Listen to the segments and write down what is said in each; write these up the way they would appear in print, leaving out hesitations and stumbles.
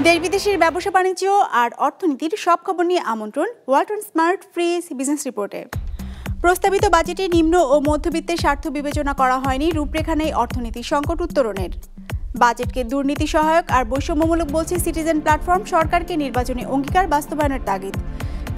দেশ বিদেশের ব্যবসা বাণিজ্য আর অর্থনীতির সব খবর নিয়ে আমন্ত্রণ ওয়ালটন স্মার্ট ফ্রি বিজনেস রিপোর্টে। প্রস্তাবিত বাজেটে নিম্ন ও মধ্যবিত্তের স্বার্থ বিবেচনা করা হয়নি, রূপরেখা নেই অর্থনীতির সংকট উত্তরণের। বাজেটকে দুর্নীতি সহায়ক আর বৈষম্যমূলক বলছে সিটিজেন প্ল্যাটফর্ম, সরকারকে নির্বাচনী অঙ্গীকার বাস্তবায়নের তাগিদ।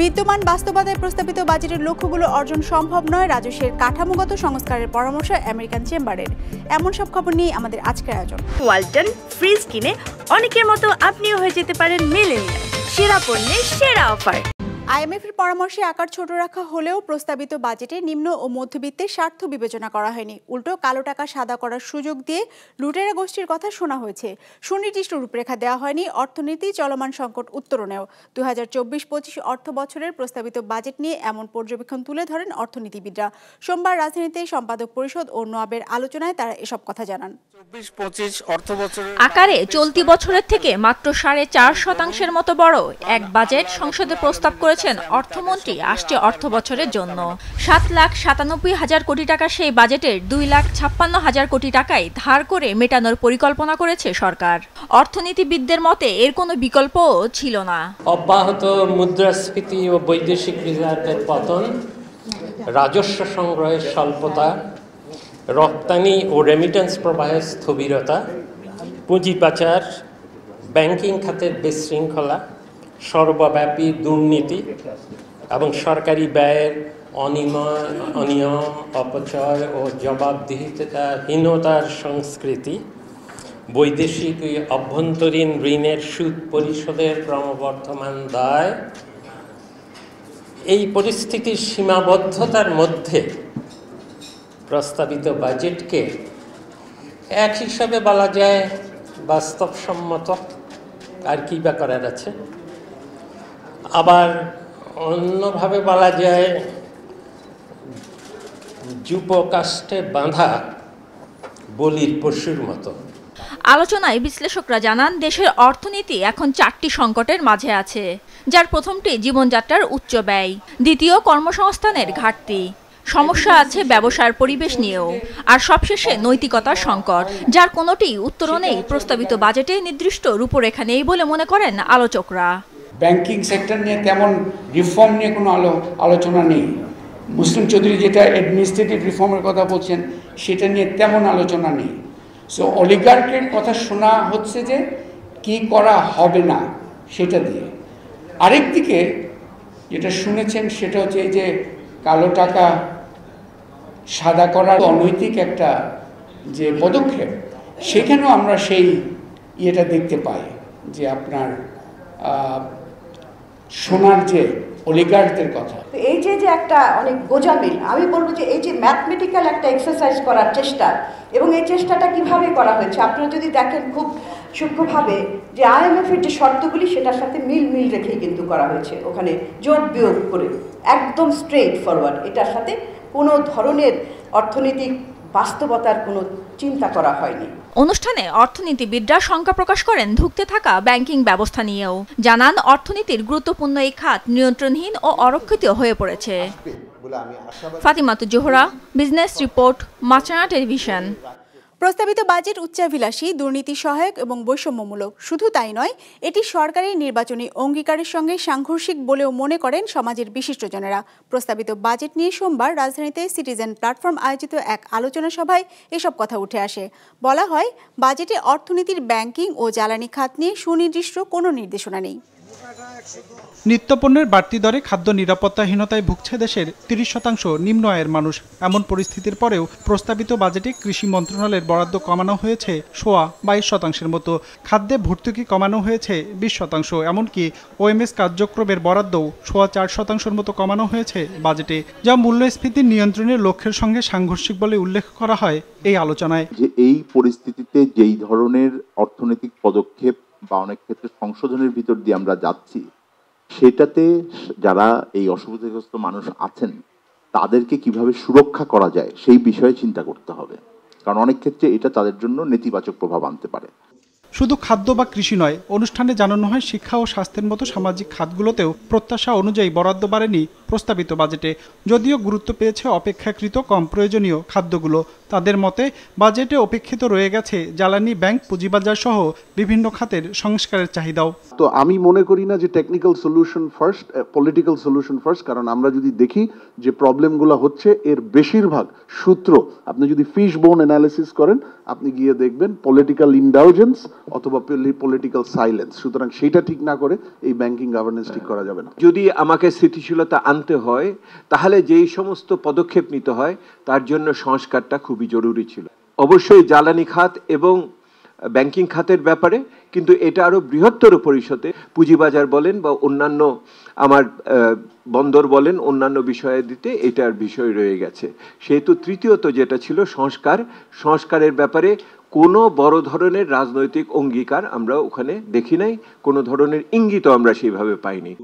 বিদ্যমান বাস্তবতায় প্রস্তাবিত বাজেটের লক্ষ্যগুলো অর্জন সম্ভব নয়, রাজস্বের কাঠামোগত সংস্কারের পরামর্শ আমেরিকান চেম্বারের। এমন সব খবর নিয়ে আমাদের আজকের আয়োজন। ওয়ালটন ফ্রিজ কিনে অনেকের মতো আপনিও হয়ে যেতে পারেন মিলেনিয়াল, সেরা পণ্যের সেরা অফার। আইএমএফের পরামর্শে আকার ছোট রাখা হলেও প্রস্তাবিত বাজেটে নিম্ন ও মধ্যবিত্তের স্বার্থ বিবেচনা করা হয়নি। উল্টো কালো টাকা সাদা করার সুযোগ দিয়ে লুটেরা গোষ্ঠীর কথা শোনা হয়েছে। সুনির্দিষ্ট রূপরেখা দেওয়া হয়নি অর্থনীতি চলমান সংকট উত্তরণেও। 2024-25 অর্থ বছরের প্রস্তাবিত বাজেট নিয়ে এমন পর্যবেক্ষণ তুলে ধরেন অর্থনীতিবিদরা। সোমবার রাজধানীতে সম্পাদক পরিষদ ও নোয়াবের আলোচনায় তারা এসব কথা জানান। আকারে চলতি বছরের থেকে মাত্র 4.5% মতো বড় এক বাজেট সংসদে প্রস্তাব করেছেন অর্থমন্ত্রী আসছে অর্থ বছরের জন্য। 7,97,000 কোটি টাকা সেই বাজেটের 2,56,000 কোটি টাকাই ধার করে মেটানোর পরিকল্পনা করেছে সরকার। অর্থনীতিবিদদের মতে এর কোনো বিকল্পও ছিল না। অব্যাহত মুদ্রাস্ফীতি ও বৈদেশিক রিজার্ভের পতন, রাজস্ব সংগ্রহের স্বল্পতা, রপ্তানি ও রেমিটেন্স প্রবাহের স্থবিরতা, পুঁজি পাচার, ব্যাংকিং খাতের বিশৃঙ্খলা, সর্বব্যাপী দুর্নীতি এবং সরকারি ব্যয়ের অনিয়ম, অপচয় ও জবাবদিহিতাহীনতার সংস্কৃতি, বৈদেশিক অভ্যন্তরীণ ঋণের সুদ পরিশোধের ক্রমবর্ধমান দায়, এই পরিস্থিতির সীমাবদ্ধতার মধ্যে প্রস্তাবিত বাজেটকে এক হিসাবে বলা যায় বাস্তবসম্মত, আর কি বা করার আছে। আবার অন্যভাবে বলা যায় যুপকাষ্ঠে বাঁধা বলির পশুর মতো। আলোচনায় বিশ্লেষকরা জানান দেশের অর্থনীতি এখন 4টি সংকটের মাঝে আছে, যার প্রথমটি জীবনযাত্রার উচ্চ ব্যয়, দ্বিতীয় কর্মসংস্থানের ঘাটতি, সমস্যা আছে ব্যবসার পরিবেশ নিয়েও, আর সবশেষে নৈতিকতার সংকট, যার কোনোটি উত্তরণেই প্রস্তাবিত বাজেটে নির্দিষ্ট রূপরেখা নেই বলে মনে করেন আলোচকরা। ব্যাংকিং সেক্টর নিয়ে তেমন রিফর্ম নিয়ে কোনো আলোচনা নেই। মুসলিম চৌধুরী যেটা অ্যাডমিনিস্ট্রেটিভ রিফর্মের কথা বলছেন সেটা নিয়ে তেমন আলোচনা নেই। সো অলিগার্কের কথা শোনা হচ্ছে যে কি করা হবে না সেটা দিয়ে। আরেকদিকে যেটা শুনেছেন সেটা হচ্ছে এই যে কালো টাকা সাদা করার অনৈতিক একটা যে পদক্ষেপ, সেখানেও আমরা সেই ইয়েটা দেখতে পাই যে আপনার শোনার যে অলিগার্কদের কথা। এই যে একটা অনেক গোজামিল, আমি বলবো যে এই যে ম্যাথমেটিক্যাল একটা এক্সারসাইজ করার চেষ্টা, এবং এই চেষ্টাটা কিভাবে করা হয়েছে আপনারা যদি দেখেন খুব সূক্ষ্মভাবে যে আইএমএফের যে শর্তগুলি সেটার সাথে মিল রেখেই কিন্তু করা হয়েছে, ওখানে যোগ বিয়োগ করে একদম স্ট্রেট ফরওয়ার্ড, এটার সাথে কোনো ধরনের অর্থনৈতিক বাস্তবতার কোনো চিন্তা করা হয়নি। অনুষ্ঠানে অর্থনীতিবিদরা শঙ্কা প্রকাশ করেন ধুঁকতে থাকা ব্যাংকিং ব্যবস্থা নিয়েও। জানান অর্থনীতির গুরুত্বপূর্ণ এই খাত নিয়ন্ত্রণহীন ও অরক্ষিত হয়ে পড়েছে। ফাতিমাতুজ জোহরা, বিজনেস রিপোর্ট, মাছরাঙা টেলিভিশন। প্রস্তাবিত বাজেট উচ্চাভিলাষী, দুর্নীতি সহায়ক এবং বৈষম্যমূলক। শুধু তাই নয়, এটি সরকারের নির্বাচনী অঙ্গীকারের সঙ্গে সাংঘর্ষিক বলেও মনে করেন সমাজের বিশিষ্টজনেরা। প্রস্তাবিত বাজেট নিয়ে সোমবার রাজধানীতে সিটিজেন প্ল্যাটফর্ম আয়োজিত এক আলোচনা সভায় এসব কথা উঠে আসে। বলা হয়, বাজেটে অর্থনীতির ব্যাংকিং ও জ্বালানি খাত নিয়ে সুনির্দিষ্ট কোনো নির্দেশনা নেই। নিত্যপণ্যের বাড়তি দরে খাদ্য নিরাপত্তাহীনতায় ভুগছে দেশের 30% নিম্ন আয়ের মানুষ। এমন পরিস্থিতির পরেও প্রস্তাবিত বাজেটে কৃষি মন্ত্রণালয়ের বরাদ্দ কমানো হয়েছে 22% মতো, খাদ্যে ভর্তুকি কমানো হয়েছে 20%, এমনকি ওএমএস কার্যক্রমের বরাদ্দও 4% মতো কমানো হয়েছে বাজেটে, যা মূল্যস্ফীতি নিয়ন্ত্রণের লক্ষ্যের সঙ্গে সাংঘর্ষিক বলে উল্লেখ করা হয় এই আলোচনায়। যে এই পরিস্থিতিতে যেই ধরনের অর্থনৈতিক পদক্ষেপ বা অনেক ক্ষেত্রে সংশোধনের ভিতর দিয়ে আমরা যাচ্ছি, সেটাতে যারা এই অসুবিধাগ্রস্ত মানুষ আছেন তাদেরকে কিভাবে সুরক্ষা করা যায় সেই বিষয়ে চিন্তা করতে হবে, কারণ অনেক ক্ষেত্রে এটা তাদের জন্য নেতিবাচক প্রভাব আনতে পারে। শুধু খাদ্য বা কৃষি নয়, অনুষ্ঠানে জানানো হয় শিক্ষা ও স্বাস্থ্যের মতো সামাজিক খাতগুলোতেও প্রত্যাশা অনুযায়ী বরাদ্দ বাড়েনি প্রস্তাবিত বাজেটে, যদিও গুরুত্ব পেয়েছে অপেক্ষাকৃত কম প্রয়োজনীয় খাদ্যগুলো। তাদের মতে বাজেটে উপেক্ষিত রয়ে গেছে জ্বালানি, ব্যাংক, পুঁজিবাজার সহ বিভিন্ন খাতের সংস্কারের চাহিদাও। তো আমি মনে করি না যে technical solution first, political solution first, কারণ আমরা যদি দেখি যে প্রবলেমগুলো হচ্ছে এর বেশিরভাগ সূত্র, আপনি যদি ফিশ বোন অ্যানালিসিস করেন আপনি গিয়ে দেখবেন পলিটিক্যাল ইন্ডালজেন্স অথবা পলিটিক্যাল সাইলেন্স। সুতরাং সেইটা ঠিক না করে এই ব্যাংকিং গভর্নেন্স ঠিক করা যাবে না। যদি আমাকে স্থিতিশীলতা আনতে হয় তাহলে যেই সমস্ত পদক্ষেপ নিতে হয় তার জন্য সংস্কারটা খুবই জরুরি ছিল। অবশ্যই জ্বালানি খাত এবং ব্যাংকিং খাতের ব্যাপারে, কিন্তু এটা আরো বৃহত্তর পরিসরে পুঁজিবাজার বলেন বা অন্যান্য আমার বন্দর বলেন অন্যান্য বিষয়ে দিতে এটার বিষয় রয়ে গেছে। সেহেতু তৃতীয়ত যেটা ছিল সংস্কারের ব্যাপারে কোনো বড় ধরনের রাজনৈতিক অঙ্গীকার আমরা ওখানে দেখি নাই, কোনো ধরনের ইঙ্গিতও আমরা সেইভাবে পাইনি।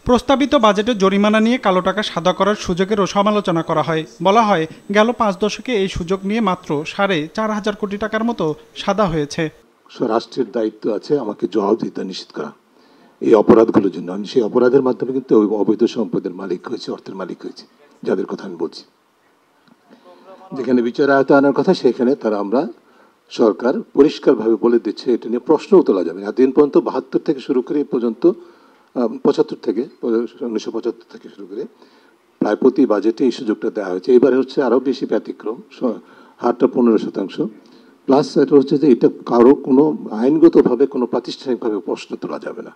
প্রস্তাবিত বাজেটে জরিমানা নিয়ে কালো টাকা সাদা করার সুযোগেরও সমালোচনা করা হয়। বলা হয় গেল 5 দশকে এই সুযোগ নিয়ে মাত্র 4.5 কোটি টাকার মতো সাদা হয়েছে। রাষ্ট্রের দায়িত্ব আছে আমাকে জবাবদিহিতা নিশ্চিত করা এই অপরাধগুলোর জন্য। আমি সেই অপরাধের মাধ্যমে কিন্তু ওই অবৈধ সম্পদের মালিক হয়েছে, অর্থের মালিক হয়েছে, যাদের কথা আমি বলছি। যেখানে বিচার আয়ত্তে আনার কথা সেখানে তারা আমরা সরকার পরিষ্কারভাবে বলে দিচ্ছে এটা নিয়ে প্রশ্নও তোলা যাবে না। দিন পর্যন্ত 72 থেকে শুরু করে এই পর্যন্ত 1975 থেকে শুরু করে প্রায় প্রতি বাজেটে এই সুযোগটা দেওয়া হয়েছে। এবারে হচ্ছে আরও বেশি ব্যতিক্রম, হারটা 15%, প্লাস এটা হচ্ছে যে এটা কারো কোনো আইনগতভাবে কোনো প্রাতিষ্ঠানিকভাবে প্রশ্ন তোলা যাবে না।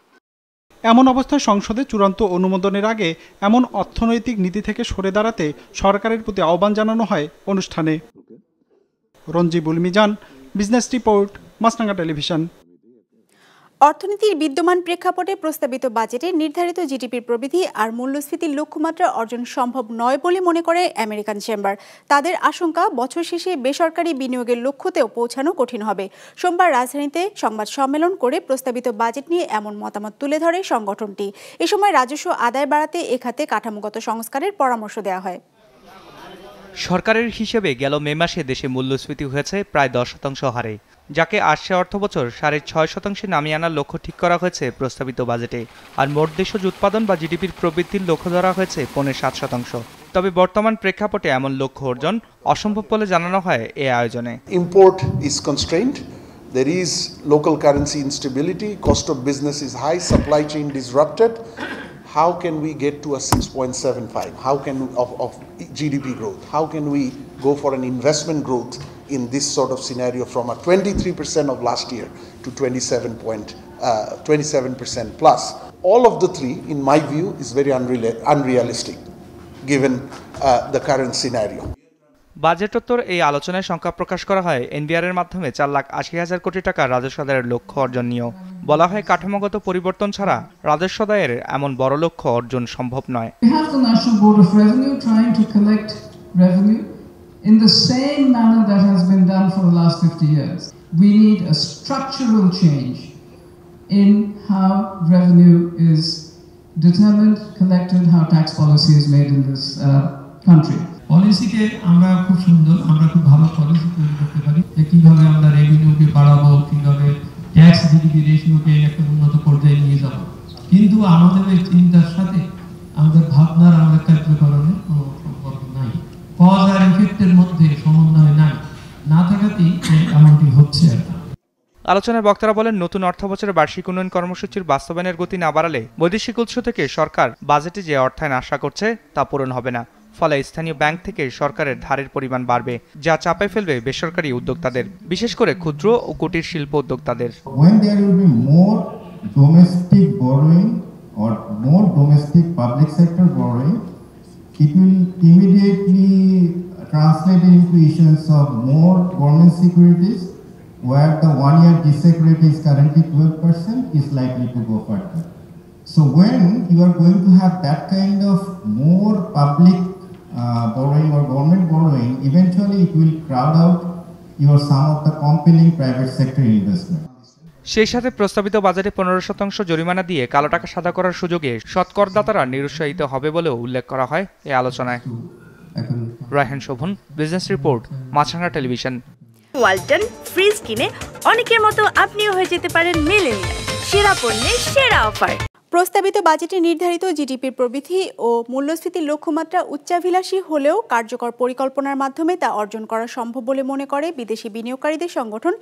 এমন অবস্থায় সংসদে চূড়ান্ত অনুমোদনের আগে এমন অর্থনৈতিক নীতি থেকে সরে দাঁড়াতে সরকারের প্রতি আহ্বান জানানো হয় অনুষ্ঠানে। রঞ্জিবুল মিজান, বিজনেস রিপোর্ট, মাছরাঙা টেলিভিশন। অর্থনীতির বিদ্যমান প্রেক্ষাপটে প্রস্তাবিত বাজেটে নির্ধারিত জিডিপির প্রবৃদ্ধি আর মূল্যস্ফীতির লক্ষ্যমাত্রা অর্জন সম্ভব নয় বলে মনে করে আমেরিকান চেম্বার। তাদের আশঙ্কা বছর শেষে বেসরকারি বিনিয়োগের লক্ষ্যতেও পৌঁছানো কঠিন হবে। সোমবার রাজধানীতে সংবাদ সম্মেলন করে প্রস্তাবিত বাজেট নিয়ে এমন মতামত তুলে ধরে সংগঠনটি। এ সময় রাজস্ব আদায় বাড়াতে এ খাতে কাঠামোগত সংস্কারের পরামর্শ দেওয়া হয়। সরকারের হিসেবে গেল মে মাসে দেশে মূল্যস্ফীতি হয়েছে প্রায় 10% হারে, যাকে আসছে অর্থবছর 6.5% নামিয়ে আনার লক্ষ্য ঠিক করা হয়েছে প্রস্তাবিত বাজেটে। আর মোট দেশজ উৎপাদন বা জিডিপির প্রবৃদ্ধির লক্ষ্য ধরা হয়েছে 5.7%। তবে বর্তমান প্রেক্ষাপটে এমন লক্ষ্য অর্জন অসম্ভব বলে জানানো হয় এই আয়োজনে। Import is constrained, there is local currency instability, cost of business is high, supply chain disrupted. How can we get to a 6.75? How can of GDP growth? How can we go for an investment growth in this sort of scenario from a 23% of last year to 27% plus? All of the three, in my view, is very unrealistic given the current scenario. বাজেটোত্তর এই আলোচনায় শঙ্কা প্রকাশ করা হয় NBR এর মাধ্যমে 4,80,000 কোটি টাকা রাজস্ব আদায়ের লক্ষ্য অর্জন নিয়েও। বলা হয় কাঠামোগত পরিবর্তন ছাড়া রাজস্ব আদায়ের এমন বড় লক্ষ্য অর্জন সম্ভব নয়। We have the National Board of Revenue trying to collect revenue in the same manner that has been done for the last 50 years. We need a structural change in how revenue is determined, collected, how tax policy is made in this country. পলিসিকে আমরা খুব সুন্দর, আমরা খুব ভালো policy তৈরি করতে পারি যে কীভাবে আমরা রেভিনিউকে বাড়াবো, কীভাবে ট্যাক্স জিডিপি রেশিওকে একটা উন্নত পর্যায়ে নিয়ে যাব। কিন্তু আমাদের এই চিন্তার সাথে আমাদের ভাবনার, আমাদের কার্যকরণের কোনো সম্পর্ক নাই। কজ আর ইফেক্টের মধ্যে সমন্বয় নাই, না থাকাতেই এমনটি হচ্ছে আর কি। আলোচনায় বক্তারা বলেন, নতুন অর্থবছরের বার্ষিক উন্নয়ন কর্মসূচির বাস্তবায়নের গতি না বাড়ালে বৈদেশিক উৎস থেকে সরকার বাজেটে যে অর্থায়ন আশা করছে তা পূরণ হবে না। ফলে স্থানীয় ব্যাংক থেকে সরকারের ধারের পরিমাণ বাড়বে, যা চাপে ফেলবে বেসরকারি উদ্যোক্তাদের, বিশেষ করে ক্ষুদ্র ও কুটির শিল্প উদ্যোক্তাদের। When there will be more domestic borrowing or more domestic public sector borrowing, it will immediately translate into issuance of more government securities, where the 1-year G-Sec rate is currently 12%, is likely to go further. So when you are going to have that kind of more public borrowing or government borrowing, eventually it will crowd out some of the compelling private sector investment. সেই সাথে প্রস্তাবিত বাজেটে 15% জরিমানা দিয়ে কালো টাকা সাদা করার সুযোগে সৎকরদাতারা নিরুৎসাহিত হবে বলেও উল্লেখ করা হয় এই আলোচনায়। রায়হান শোভন, বিজনেস রিপোর্ট, মাছরাঙা টেলিভিশন। ওয়ালটন ফ্রিজ কিনে অনেকের মতো আপনিও হয়ে যেতে পারেন মিলেনিয়াল। সেরা পণ্যের সেরা অফার। প্রস্তাবিত বাজেটে নির্ধারিত জিডিপির প্রবৃদ্ধি ও মূল্যস্ফীতির লক্ষ্যমাত্রা উচ্চাভিলাষী হলেও কার্যকর পরিকল্পনার মাধ্যমে তা অর্জন করা সম্ভব বলে মনে করে বিদেশি বিনিয়োগকারীদের সংগঠন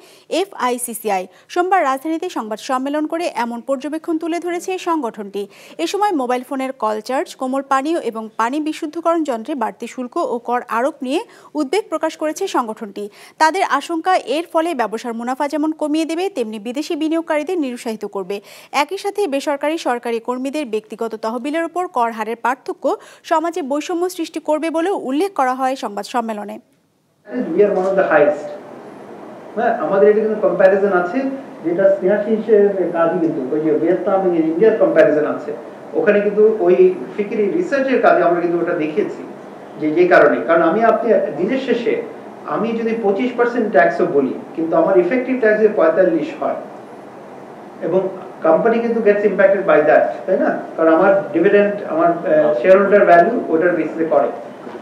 FICCI। সোমবার রাজধানীতে সংবাদ সম্মেলন করে এমন পর্যবেক্ষণ তুলে ধরেছে সংগঠনটি। এ সময় মোবাইল ফোনের কল চার্জ, কোমল পানীয় এবং পানি বিশুদ্ধকরণ যন্ত্রে বাড়তি শুল্ক ও কর আরোপ নিয়ে উদ্বেগ প্রকাশ করেছে সংগঠনটি। তাদের আশঙ্কা এর ফলে ব্যবসার মুনাফা যেমন কমিয়ে দেবে তেমনি বিদেশি বিনিয়োগকারীদের নিরুৎসাহিত করবে। একই সাথে বেসরকারি সরকারি কর্মীদের ব্যক্তিগত তহবিলের উপর কর হারের পার্থক্য সমাজে বৈষম্য সৃষ্টি করবে বলেও উল্লেখ করা হয় সংবাদ সম্মেলনে। আমাদের এটা কিন্তু কম্প্যারিজন আছে, যেটা স্নেহাশিসের কাজই কিন্তু ওই যে ভিয়েতনাম এবং ইন্ডিয়ার কম্প্যারিজন আছে, ওখানে কিন্তু ওই ফিকিরি রিসার্চের কাজে আমরা কিন্তু ওটা দেখিয়েছি যে কারণে, কারণ আপনি দিনের শেষে আমি যদি 25% ট্যাক্সও বলি কিন্তু আমার ইফেক্টিভ ট্যাক্সে 45 হয় এবং কোম্পানি কিন্তু গেটস ইম্প্যাক্টেড বাই দ্যাট, তাই না? কারণ আমার ডিভিডেন্ড, আমার শেয়ার হোল্ডার ভ্যালু ওটার বেসিসে করে,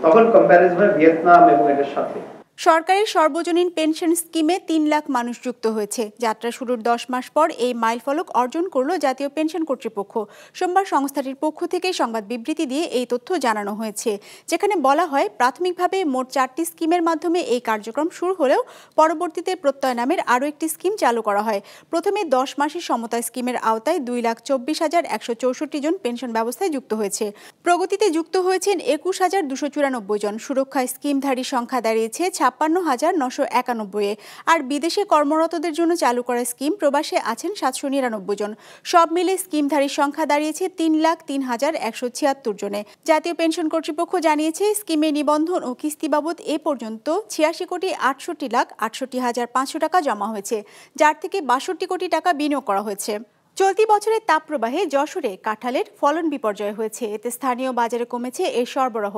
তখন কম্প্যারিজন হয় ভিয়েতনাম এবং এটার সাথে। সরকারি সর্বজনীন পেনশন স্কিমে 3 লাখ মানুষ যুক্ত হয়েছে। যাত্রা শুরুর 10 মাস পর এই মাইলফলক অর্জন করল জাতীয় পেনশন কর্তৃপক্ষ। সোমবার সংস্থাটির পক্ষ থেকে সংবাদ বিবৃতি দিয়ে এই তথ্য জানানো হয়েছে, যেখানে বলা হয় প্রাথমিকভাবে মোট 4টি স্কিমের মাধ্যমে এই কার্যক্রম শুরু হলেও পরবর্তীতে প্রত্যয় নামের আরও একটি স্কিম চালু করা হয়। প্রথমে 10 মাসের সমতায় স্কিমের আওতায় 2,24,164 জন পেনশন ব্যবস্থায় যুক্ত হয়েছে। প্রগতিতে যুক্ত হয়েছেন 21,294 জন। সুরক্ষায় স্কিমধারী সংখ্যা দাঁড়িয়েছে 56,991। আর বিদেশে কর্মরতদের জন্য চালু করা স্কিম প্রবাসে আছেন 799 জন। সব মিলে স্কিমধারীর সংখ্যা দাঁড়িয়েছে 3,03,176 জনে। জাতীয় পেনশন কর্তৃপক্ষ জানিয়েছে স্কিমে নিবন্ধন ও কিস্তি বাবদ এ পর্যন্ত 86,68,68,500 টাকা জমা হয়েছে, যার থেকে 62 কোটি টাকা বিনিয়োগ করা হয়েছে। চলতি বছরের তাপপ্রবাহে যশোরে কাঁঠালের ফলন বিপর্যয় হয়েছে। এতে স্থানীয় বাজারে কমেছে এর সরবরাহ।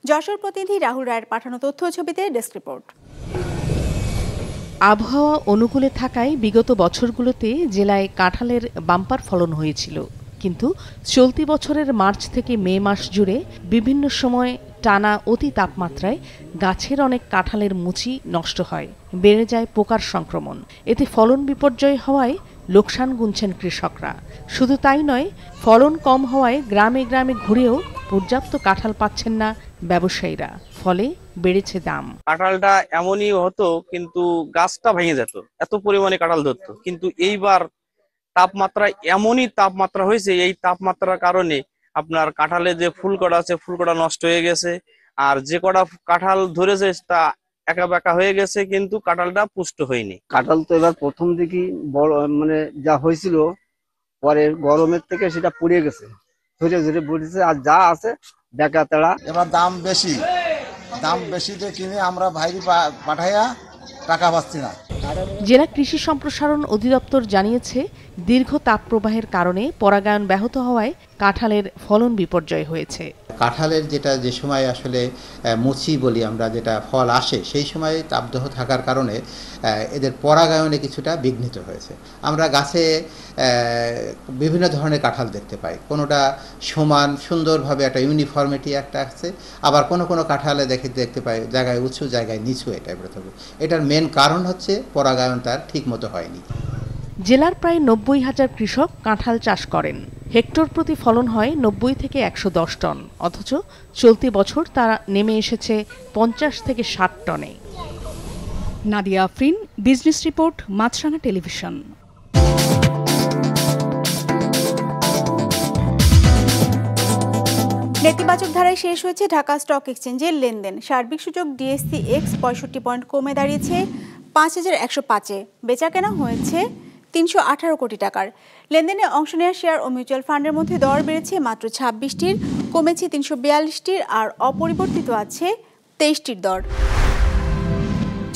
যশোর প্রতিনিধি রাহুল রায়ের পাঠানো তথ্য ছবিতে ডেস্ক রিপোর্ট। আবহাওয়া অনুকূলে থাকায় বিগত বছরগুলোতে জেলায় কাঁঠালের বাম্পার ফলন হয়েছিল, কিন্তু চলতি বছরের মার্চ থেকে মে মাস জুড়ে বিভিন্ন সময় টানা অতি তাপমাত্রায় গাছের অনেক কাঁঠালের মুচি নষ্ট হয়, বেড়ে যায় পোকার সংক্রমণ। এতে ফলন বিপর্যয় হওয়ায় লোকসান গুনছেন কৃষকরা। শুধু তাই নয়, ফলন কম হওয়ায় গ্রামে গ্রামে ঘুরেও পর্যাপ্ত কাঁঠাল পাচ্ছেন না ব্যবসায়ীরা, ফলে বেড়েছে দাম। কাঁঠালটা এমনই হতো কিন্তু গাছটা ভেঙে যেত, এত পরিমাণে কাঁঠাল ধরতো। কিন্তু এইবার তাপমাত্রা এমনই তাপমাত্রা হয়েছে, এই তাপমাত্রার কারণে আপনার কাঁঠালে যে ফুলকড়া আছে ফুলকড়া নষ্ট হয়ে গেছে, আর যে কটা কাঁঠাল ধরেছে তা একা বেঁকা হয়ে গেছে, কিন্তু কাঁঠালটা পুষ্ট হয়নি। কাঁঠাল তো এবার প্রথম দিকে বড় মানে যা হয়েছিল, পরে গরমের থেকে সেটা পুড়ে গেছে, ধরে ধরে পড়েছে, আর যা আছে বেঁকা তেড়া। এবার দাম বেশিতে কিনে আমরা বাইরে পাঠাইয়া টাকা পাচ্ছি না। জেলা কৃষি সম্প্রসারণ অধিদপ্তর জানিয়েছে দীর্ঘ তাপপ্রবাহের কারণে পরাগায়ন ব্যাহত হওয়ায় কাঁঠালের ফলন বিপর্যয় হয়েছে। কাঁঠালের যে সময় আসলে মুচি বলি আমরা, যেটা ফল আসে, সেই সময় তাপদাহ থাকার কারণে এদের পরাগায়নে কিছুটা বিঘ্নিত হয়েছে। আমরা গাছে বিভিন্ন ধরনের কাঁঠাল দেখতে পাই, কোনোটা সমান সুন্দরভাবে একটা ইউনিফর্মিটি একটা আছে, আবার কোনো কাঁঠালে দেখতে পাই জায়গায় উঁচু জায়গায় নিচু, এটার মেন কারণ হচ্ছে পরাগায়ন তার ঠিক মতো হয়নি। জেলার প্রায় 90,000 কৃষক কাঁঠাল চাষ করেন। হেক্টর প্রতি ফলন হয় 90 থেকে 110 টন, অথচ চলতি বছর তারা নেমে এসেছে 50 থেকে 60 টনে। নাদিয়া আফরিন, বিজনেস রিপোর্ট, মাছরাঙা টেলিভিশন। নেতিবাচক ধারায় শেষ হয়েছে ঢাকা স্টক এক্সচেঞ্জের লেনদেন। সার্বিক সূচক DSCX 65 পয়েন্ট কমে দাঁড়িয়েছে 5,105-এ। বেচাকেনা হয়েছে 318 কোটি টাকার। লেনদেনে অংশ নেওয়া শেয়ার ও মিউচুয়াল ফান্ডের মধ্যে দর বেড়েছে মাত্র 26টির, কমেছে 342টির, আর অপরিবর্তিত আছে 23টির দর।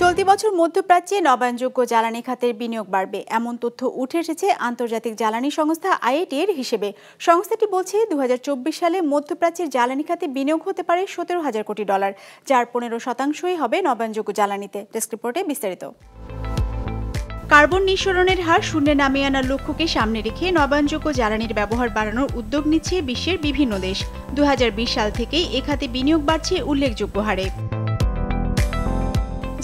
চলতি বছর মধ্যপ্রাচ্যে নবায়নযোগ্য জ্বালানি খাতের বিনিয়োগ বাড়বে, এমন তথ্য উঠে এসেছে আন্তর্জাতিক জ্বালানি সংস্থা IATA এর হিসেবে। সংস্থাটি বলছে 2024 সালে মধ্যপ্রাচ্যের জ্বালানি খাতে বিনিয়োগ হতে পারে $17,000 কোটি, যার 15%ই হবে নবায়নযোগ্য জ্বালানিতে। ডেস্ক রিপোর্টে বিস্তারিত। কার্বন নিঃসরণের হার শূন্যে নামিয়ে আনার লক্ষ্যকে সামনে রেখে নবায়নযোগ্য জ্বালানির ব্যবহার বাড়ানোর উদ্যোগ নিচ্ছে বিশ্বের বিভিন্ন দেশ। 2020 সাল থেকেই এ খাতে বিনিয়োগ বাড়ছে উল্লেখযোগ্য হারে।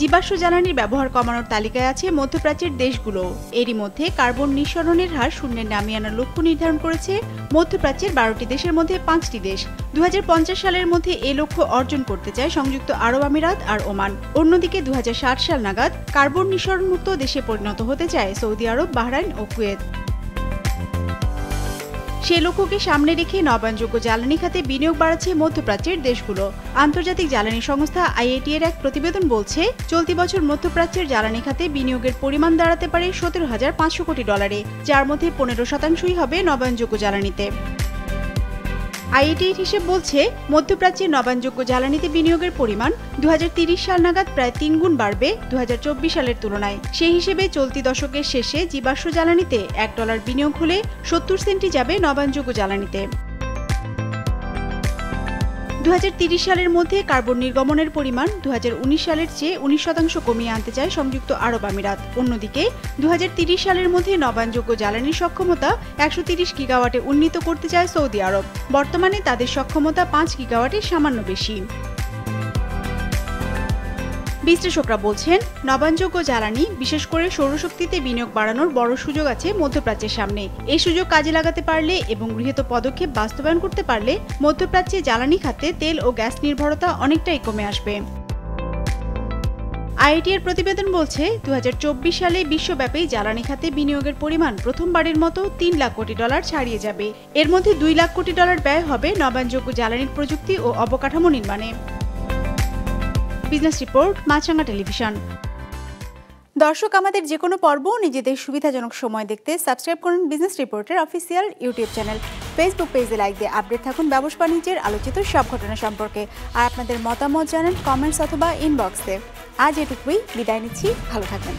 জীবাশ্ম জ্বালানির ব্যবহার কমানোর তালিকায় আছে মধ্যপ্রাচ্যের দেশগুলো। এরই মধ্যে কার্বন নিঃসরণের হার শূন্যে নামিয়ে আনার লক্ষ্য নির্ধারণ করেছে মধ্যপ্রাচ্যের 12টি দেশের মধ্যে 5টি দেশ। 2050 সালের মধ্যে এই লক্ষ্য অর্জন করতে চায় সংযুক্ত আরব আমিরাত আর ওমান। অন্যদিকে 2060 সাল নাগাদ কার্বন নিঃসরণমুক্ত দেশে পরিণত হতে চায় সৌদি আরব, বাহরাইন ও কুয়েত। সেই লক্ষ্যকে সামনে রেখে নবায়নযোগ্য জ্বালানি খাতে বিনিয়োগ বাড়াচ্ছে মধ্যপ্রাচ্যের দেশগুলো। আন্তর্জাতিক জ্বালানি সংস্থা IATA এর এক প্রতিবেদন বলছে, চলতি বছর মধ্যপ্রাচ্যের জ্বালানি খাতে বিনিয়োগের পরিমাণ দাঁড়াতে পারে $17,500 কোটি, যার মধ্যে 15% হবে নবায়নযোগ্য জ্বালানিতে। IATA এর হিসেব বলছে, মধ্যপ্রাচ্যের নবায়নযোগ্য জ্বালানিতে বিনিয়োগের পরিমাণ 2030 সাল নাগাদ প্রায় 3 গুণ বাড়বে 2024 সালের তুলনায়। সেই হিসেবে চলতি দশকের শেষে জীবাশ্ম জ্বালানিতে $1 বিনিয়োগ হলে 70 সেন্টই যাবে নবায়নযোগ্য জ্বালানিতে। 2030 সালের মধ্যে কার্বন নির্গমনের পরিমাণ 2019 সালের চেয়ে 19% কমিয়ে আনতে চায় সংযুক্ত আরব আমিরাত। অন্যদিকে 2030 সালের মধ্যে নবায়নযোগ্য জ্বালানির সক্ষমতা 130 গিগাওয়াটে উন্নীত করতে চায় সৌদি আরব। বর্তমানে তাদের সক্ষমতা 5 গিগাওয়াটের সামান্য বেশি। বিশ্লেষকরা বলছেন, নবায়নযোগ্য জ্বালানি বিশেষ করে সৌরশক্তিতে বিনিয়োগ বাড়ানোর বড় সুযোগ আছে মধ্যপ্রাচ্যের সামনে। এই সুযোগ কাজে লাগাতে পারলে এবং গৃহীত পদক্ষেপ বাস্তবায়ন করতে পারলে মধ্যপ্রাচ্যে জ্বালানি খাতে তেল ও গ্যাস নির্ভরতা অনেকটাই কমে আসবে। IATA এর প্রতিবেদন বলছে, 2024 সালে বিশ্বব্যাপী জ্বালানি খাতে বিনিয়োগের পরিমাণ প্রথমবারের মতো $3 লাখ কোটি ছাড়িয়ে যাবে। এর মধ্যে $2 লাখ কোটি ব্যয় হবে নবায়নযোগ্য জ্বালানির প্রযুক্তি ও অবকাঠামো নির্মাণে। বিজনেস রিপোর্ট, মাছরাঙা টেলিভিশন। দর্শক, আমাদের যে কোনো পর্ব নিজেদের সুবিধাজনক সময় দেখতে সাবস্ক্রাইব করুন বিজনেস রিপোর্টের অফিসিয়াল ইউটিউব চ্যানেল। ফেসবুক পেজে লাইক দিয়ে আপডেট থাকুন ব্যবসা বাণিজ্যের আলোচিত সব ঘটনা সম্পর্কে। আর আপনাদের মতামত জানান কমেন্টস অথবা ইনবক্সে। আজ এটুকুই, বিদায় নিচ্ছি, ভালো থাকবেন।